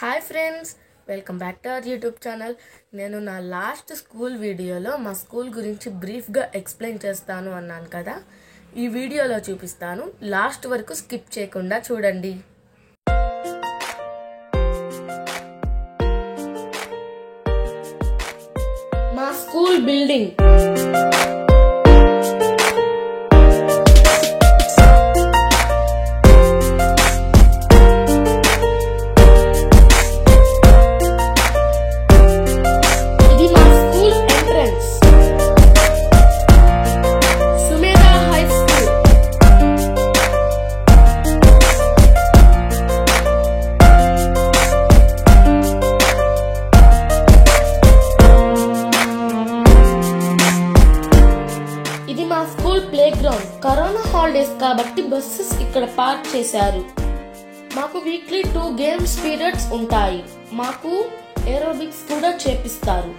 Hi friends, welcome back to our YouTube channel. నేను నా last school వీడియోలో మా స్కూల్ గురించి బ్రీఫ్గా ఎక్స్ప్లెయిన్ చేస్తాను అన్నాను కదా. ఈ వీడియోలో చూపిస్తాను, లాస్ట్ వరకు స్కిప్ చేయకుండా చూడండి. మా school building play ground. Corona holidays కాబట్టి బస్సెస్ ఇక్కడ పార్క్ చేశారు. మాకు వీక్లీ 2 గేమ్స్ పీరియడ్స్ ఉంటాయి. మాకు ఏరోబిక్స్ కూడా చేపిస్తారు.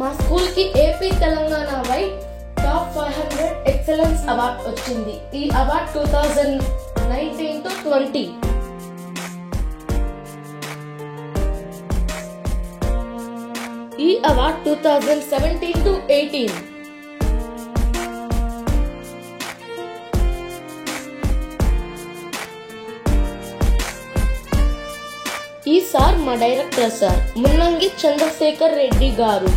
మా స్కూల్ కి AP Telangana wide top 500 excellence award వచ్చింది. ఈ అవార్డ్ 2019 to 20. ఈ అవార్డ్ 2017 to 18. ఈ సార్ మా డైరెక్టర్ సార్ మున్నంగి చంద్రశేఖర్ రెడ్డి గారు.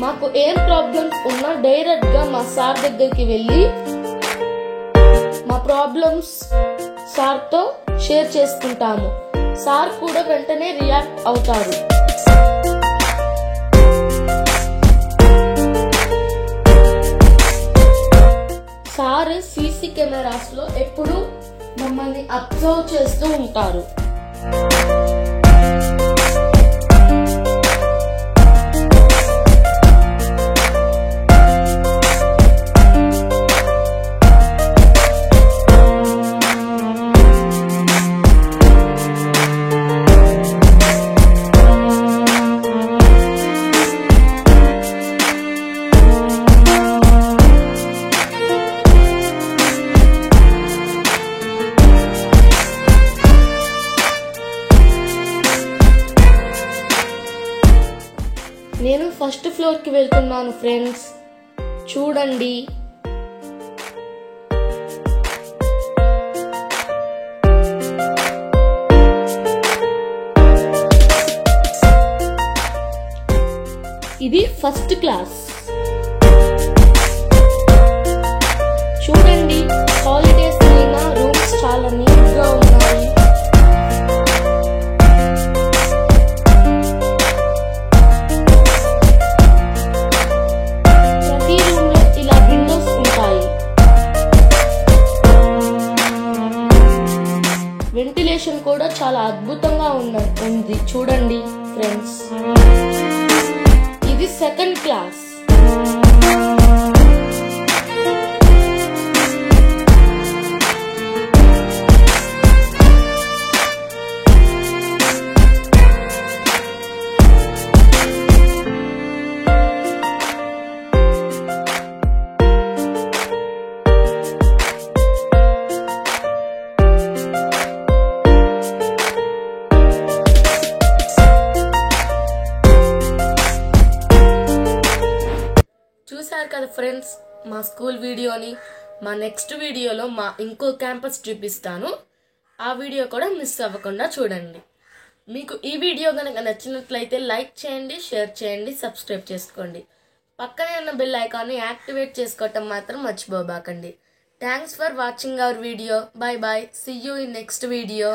మాకు ఏం ప్రాబ్లమ్స్ ఉన్నా డైరెక్ట్ గా మా సార్ దగ్గరికి వెళ్ళి మా ప్రాబ్లమ్స్ సార్ తో షేర్ చేసుకుంటాము. సార్ కూడా వెంటనే రియాక్ట్ అవుతారు. సార్ సీసీ కెమెరాస్ లో ఎప్పుడు మమ్మల్ని అబ్జర్వ్ చేస్తూ ఉంటారు. నేను ఫస్ట్ ఫ్లోర్ కి వెళ్తున్నాను ఫ్రెండ్స్, చూడండి. ఇది ఫస్ట్ క్లాస్. చూడండి, హాలిడేస్ అయినా రూమ్స్ చాలా నీట్ గా ఉన్నాయి. వెంటిలేషన్ కూడా చాలా అద్భుతంగా ఉంది. చూడండి ఫ్రెండ్స్, ఇది సెకండ్ క్లాస్. చూసారు కదా ఫ్రెండ్స్ మా స్కూల్ వీడియోని. మా నెక్స్ట్ వీడియోలో మా ఇంకో క్యాంపస్ చూపిస్తాను. ఆ వీడియో కూడా మిస్ అవ్వకుండా చూడండి. మీకు ఈ వీడియో కనుక నచ్చినట్లయితే లైక్ చేయండి, షేర్ చేయండి, సబ్స్క్రైబ్ చేసుకోండి. పక్కనే ఉన్న బెల్ ఐకాన్ని యాక్టివేట్ చేసుకోవటం మాత్రం మర్చిపోబాకండి. Thanks for watching our video. Bye bye. See you in next video.